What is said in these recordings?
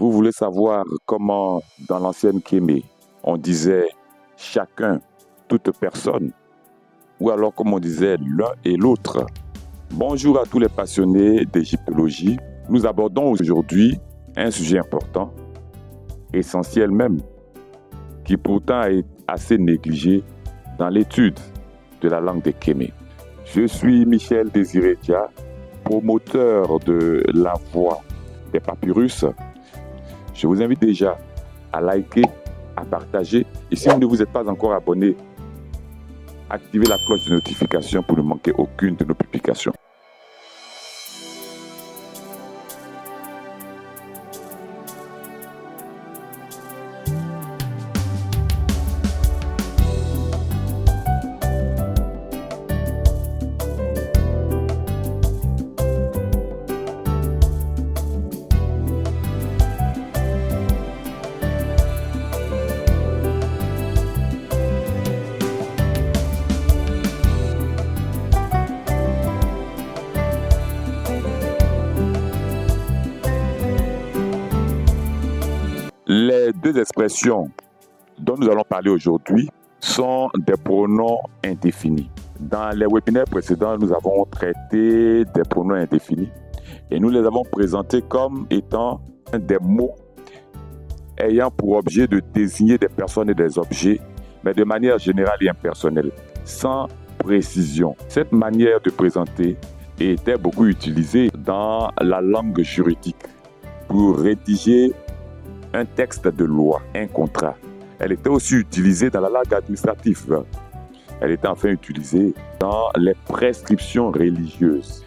Vous voulez savoir comment, dans l'ancienne Kémé, on disait chacun, toute personne, ou alors comme on disait l'un et l'autre. Bonjour à tous les passionnés d'égyptologie. Nous abordons aujourd'hui un sujet important, essentiel même, qui pourtant est assez négligé dans l'étude de la langue des Kémé. Je suis Michel Désiré Dia, promoteur de la voix des papyrus. Je vous invite déjà à liker, à partager. Et si vous ne vous êtes pas encore abonné, activez la cloche de notification pour ne manquer aucune de nos publications. Les deux expressions dont nous allons parler aujourd'hui sont des pronoms indéfinis. Dans les webinaires précédents, nous avons traité des pronoms indéfinis et nous les avons présentés comme étant des mots ayant pour objet de désigner des personnes et des objets, mais de manière générale et impersonnelle, sans précision. Cette manière de présenter était beaucoup utilisée dans la langue juridique pour rédiger un texte de loi, un contrat. Elle était aussi utilisée dans la langue administrative. Elle était enfin utilisée dans les prescriptions religieuses.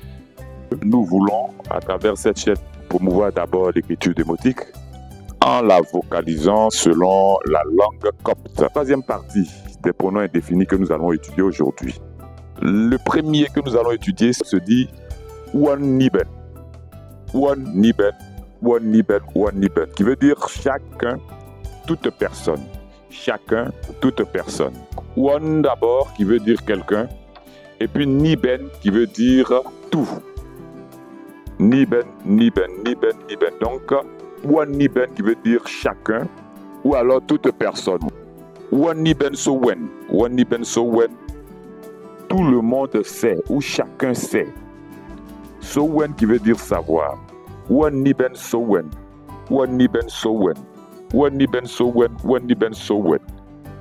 Nous voulons, à travers cette chaîne, promouvoir d'abord l'écriture démotique en la vocalisant selon la langue copte. Troisième partie des pronoms indéfinis que nous allons étudier aujourd'hui. Le premier que nous allons étudier se dit Wan-Niben. Wan-Niben. Wan-Niben, Wan-Niben, qui veut dire chacun, toute personne. Chacun, toute personne. Wan d'abord, qui veut dire quelqu'un, et puis Niben, qui veut dire tout. Niben, Niben, Niben, Niben. Donc, Wan-Niben, qui veut dire chacun, ou alors toute personne. Wan-Niben so wen. Wan-Niben so wen. Tout le monde sait, ou chacun sait. So wen, qui veut dire savoir. Wan-Niben so wen. Wan-Niben so wen. Wan-Niben so wen. Wan-Niben so wen.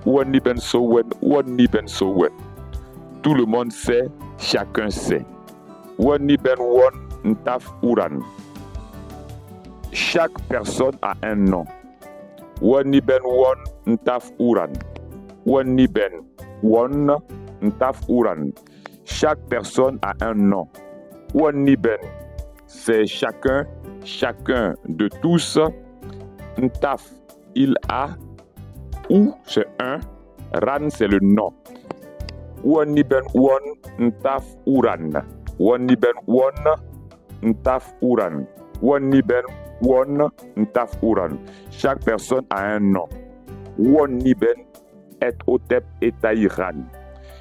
Wan-Niben so wen. Wan-Niben so wen. Tout le monde sait, chacun sait. Wan-Niben won ntaf uran. Chaque personne a un nom. Wan-Niben won ntaf uran. Wan-Niben won ntaf uran. Chaque personne a un nom. Wan-Niben, c'est chacun, chacun de tous. Ntaf, il a. Ou, c'est un. Ran, c'est le nom. Wan-Niben won ntaf uran. Wan-Niben won ntaf uran. Wan-Niben won ntaf uran. Chaque personne a un nom. Wan-Niben et Hotep et Taïran.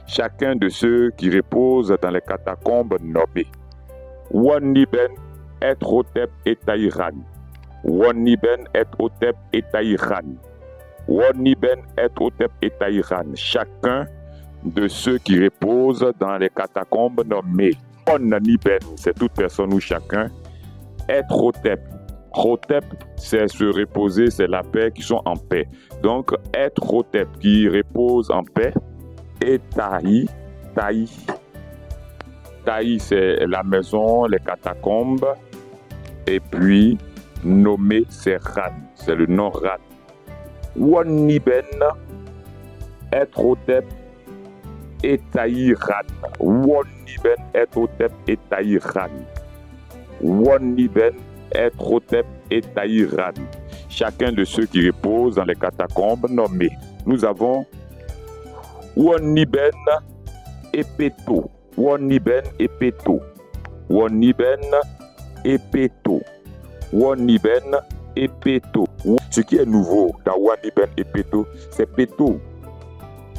Chacun de ceux qui reposent dans les catacombes nommés. Wan-Niben et Hotep et Taïran. Wan-Niben et Hotep et Taïran. Wan-Niben et Hotep et Taïran. Chacun de ceux qui reposent dans les catacombes nommés. Wan-Niben, c'est toute personne ou chacun. Et Hotep. Hotep, c'est se reposer, c'est la paix, qui sont en paix. Donc, et Hotep, qui repose en paix. Et Taï, Taï. Taï, c'est la maison, les catacombes. Et puis, nommé, c'est Ran. C'est le nom Ran. Wan-Niben, et Hotep, et Taï Ran. Wan-Niben, et Hotep, et Taï Ran. Wan-Niben, et Hotep, et Taï Ran. Chacun de ceux qui reposent dans les catacombes nommés. Nous avons Wan-Niben et Peto. Wan-Niben et Peto. Wan-Niben et Peto. Wan-Niben et Peto. Ce qui est nouveau dans Wan-Niben et Peto, c'est Peto.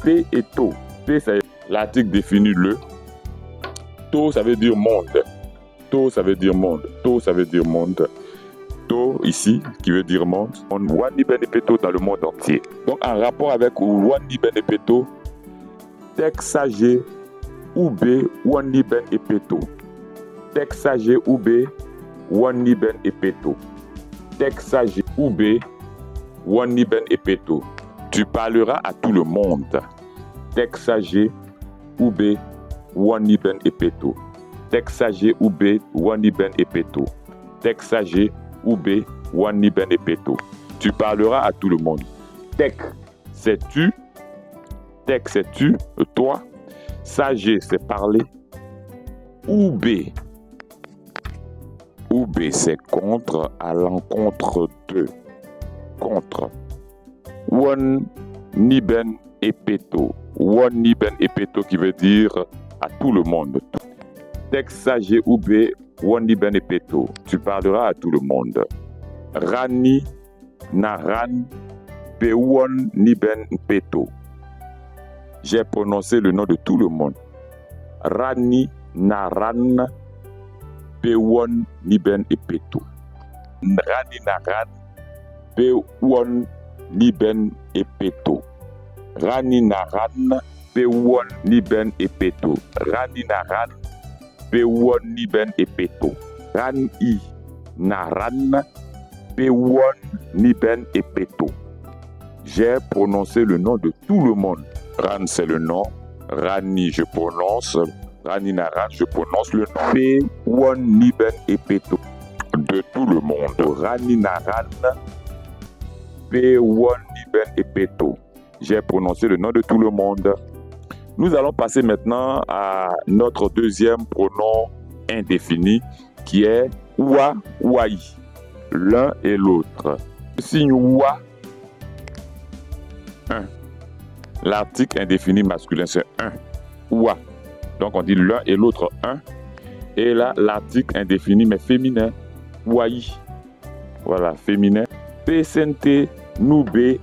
P et To. P, c'est l'article défini le. To, ça veut dire monde. To, ça veut dire monde. To, ça veut dire monde. To, Peto ici, qui veut dire monde. Wani Bene Peto dans le monde entier. Donc en rapport avec Wani Bene Peto, Texage Ube Wani Bene Peto. Texage Ube Wani Bene Peto. Texage Ube Wani Bene Peto. Tu parleras à tout le monde. Texage Ube Wani Bene Peto. Texage Ube Wani Bene Peto. Texage Ube Wani Bene Peto. Tu parleras à tout le monde. Tek, c'est tu. Tek, c'est tu, toi. Sage, c'est parler. Ube. Ube, c'est contre, à l'encontre de. Contre. Wani Bene Peto. Wani Bene Peto qui veut dire à tout le monde. Texage Ube Wani Bene Peto. Tu parleras à tout le monde. Rani Naran Pewon Niben Peto. J'ai prononcé le nom de tout le monde. Rani Naran Pewon Niben Peto. Rani Naran Pewon Niben Peto. Rani Naran Pewon Niben Peto. Rani Naran Pewon Niben Peto. Ran I Naran Pewon Niben Peto. J'ai prononcé le nom de tout le monde. Ran, c'est le nom. Rani, je prononce. Rani Naran, je prononce le nom. Pewon Niben Peto. De tout le monde. Rani Naran Pewon Niben Peto. J'ai prononcé le nom de tout le monde. Nous allons passer maintenant à notre deuxième pronom indéfini qui est Wa, Wai, l'un et l'autre. Le signe Wa, 1. L'article indéfini masculin, c'est 1. Wa. Donc on dit l'un et l'autre 1. Et là, l'article indéfini mais féminin, Wai. Voilà, féminin. Pesente, Nube,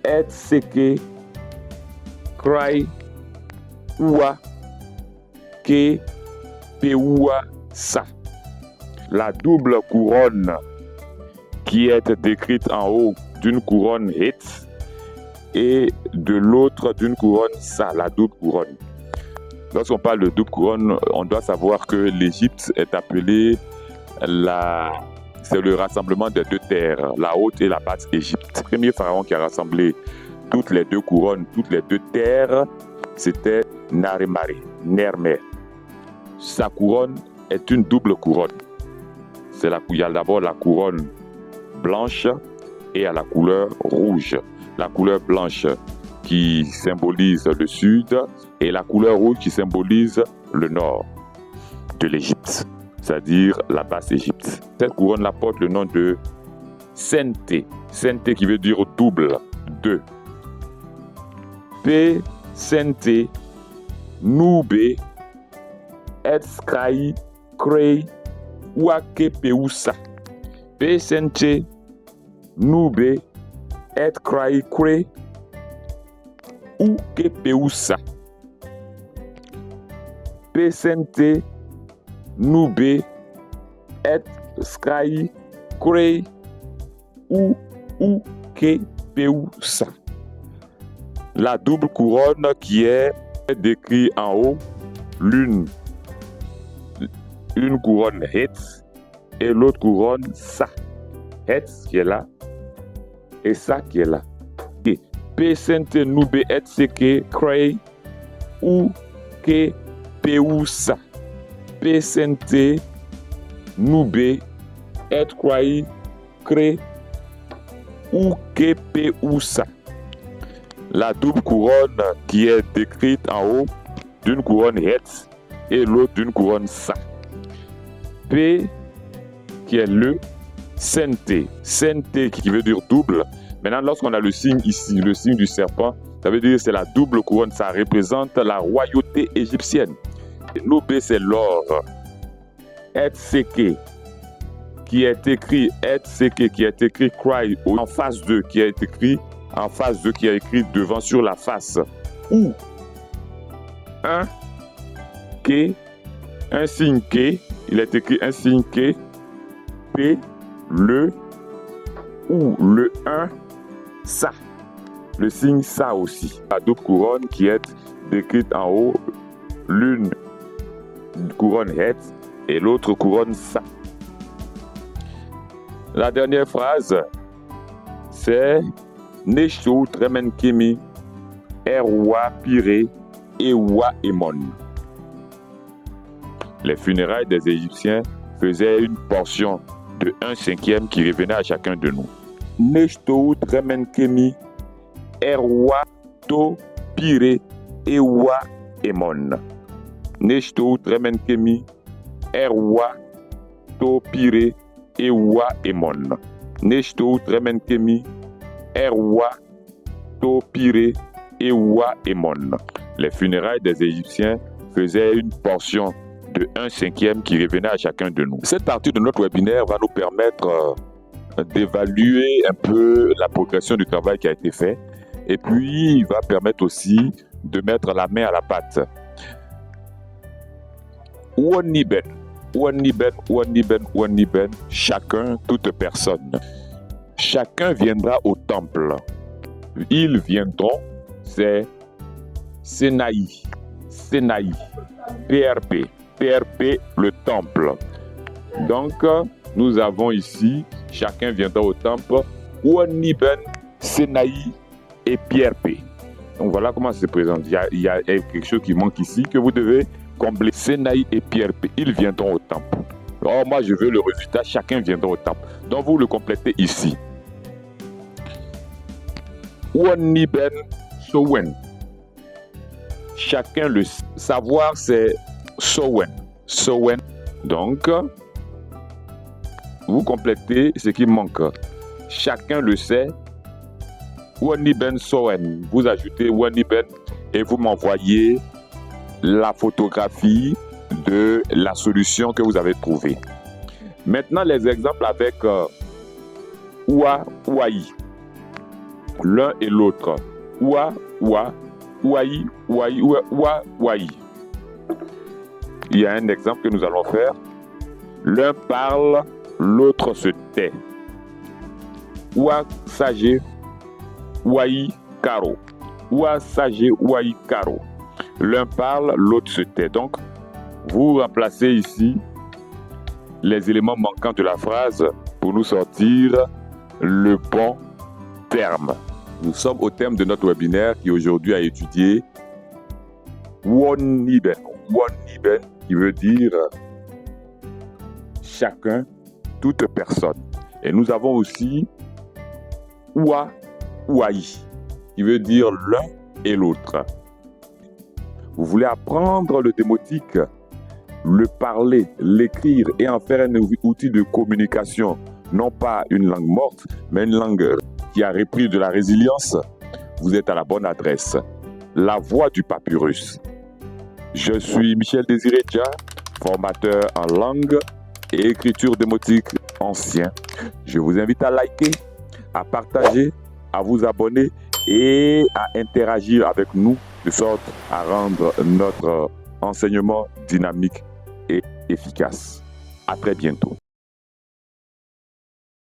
Et Seke, Cry, Oua, Ke, Peoua, Sa. La double couronne qui est décrite en haut d'une couronne Het et de l'autre d'une couronne Sa, la double couronne. Lorsqu'on parle de double couronne, on doit savoir que l'Égypte est appelée c'est le rassemblement des deux terres, la haute et la basse Égypte. Le premier pharaon qui a rassemblé toutes les deux couronnes, toutes les deux terres, c'était Naremare, Nermer. Sa couronne est une double couronne. Il y a d'abord la couronne blanche et à la couleur rouge. La couleur blanche qui symbolise le sud et la couleur rouge qui symbolise le nord de l'Égypte, c'est-à-dire la basse Égypte. Cette couronne-là porte le nom de Sente. Sente qui veut dire double, deux. P, Sente, Nube, Et Skai, Krei, Wake Peusa. P, Sente, Nube, Et Krai, Krei, Uke Peusa. P, Sente, Nube, Et Skai, Krei, Uke Peusa. La double couronne qui est décrite en haut, une couronne Het et l'autre couronne Sa. Het qui est là et Sa qui est là. Et P Sente Nube Et Seke Krei ou Ke Peusa. P Sente Nube Et Krei Krei ou Ke Peusa. La double couronne qui est décrite en haut d'une couronne Het et l'autre d'une couronne Sa. P qui est le Sente. Sente qui veut dire double. Maintenant, lorsqu'on a le signe ici, le signe du serpent, ça veut dire que c'est la double couronne. Ça représente la royauté égyptienne. Nube, c'est l'or. Et Seke qui est écrit Et Seke qui est écrit Cry en face 2 qui est écrit en face 2 qui est écrit devant sur la face. Ou un Ke, un signe Ke, il est écrit un signe Ke, P, le ou le 1, ça. Le signe ça aussi. La double couronne qui est décrite en haut, l'une couronne het et l'autre couronne ça. La dernière phrase, c'est Neshto Tremen Kemi Erwa Pire Ewa Emon. Les funérailles des Égyptiens faisaient une portion de 1/5 qui revenait à chacun de nous. Neshto Tremen Kemi Erwa To Pire Ewa Emon. Neshto Tremen Kemi Erwa To Pire Ewa Emon. Neshto Tremen Kemi Erwa To Pire Ewa Emon. Les funérailles des Égyptiens faisaient une portion de 1/5 qui revenait à chacun de nous. Cette partie de notre webinaire va nous permettre d'évaluer un peu la progression du travail qui a été fait et puis il va permettre aussi de mettre la main à la pâte. Woniben, chacun, toute personne. Chacun viendra au temple. Ils viendront, c'est Senaï, PRP, le temple. Donc, nous avons ici, chacun viendra au temple, Woniben, Senaï et PRP. Donc voilà comment ça se présente. Il y a quelque chose qui manque ici que vous devez combler. Senaï et PRP, ils viendront au temple. Alors moi je veux le résultat, chacun viendra au temple. Donc vous le complétez ici. Woniben Sowen. Chacun le savoir c'est Sowen. Donc vous complétez ce qui manque. Chacun le sait. Woniben Sowen. Vous ajoutez Woniben et vous m'envoyez la photographie de la solution que vous avez trouvée. Maintenant, les exemples avec Oua, Ouaï. L'un et l'autre. Oua, Oua, Ouaï, Ouaï, Oua, Ouaï. Il y a un exemple que nous allons faire. L'un parle, l'autre se tait. Oua, Sagé, Ouaï, Karo. Oua, Sagé, Ouaï, Karo. L'un parle, l'autre se tait. Donc, vous remplacez ici les éléments manquants de la phrase pour nous sortir le bon terme. Nous sommes au terme de notre webinaire qui aujourd'hui a étudié Woniben. Woniben qui veut dire chacun, toute personne. Et nous avons aussi Oua, Ouaï qui veut dire l'un et l'autre. Vous voulez apprendre le démotique, le parler, l'écrire et en faire un outil de communication, non pas une langue morte, mais une langue qui a repris de la résilience, vous êtes à la bonne adresse. La voix du papyrus. Je suis Michel Désiré Dia, formateur en langue et écriture démotique ancien. Je vous invite à liker, à partager, à vous abonner et à interagir avec nous de sorte à rendre notre enseignement dynamique et efficace. À très bientôt.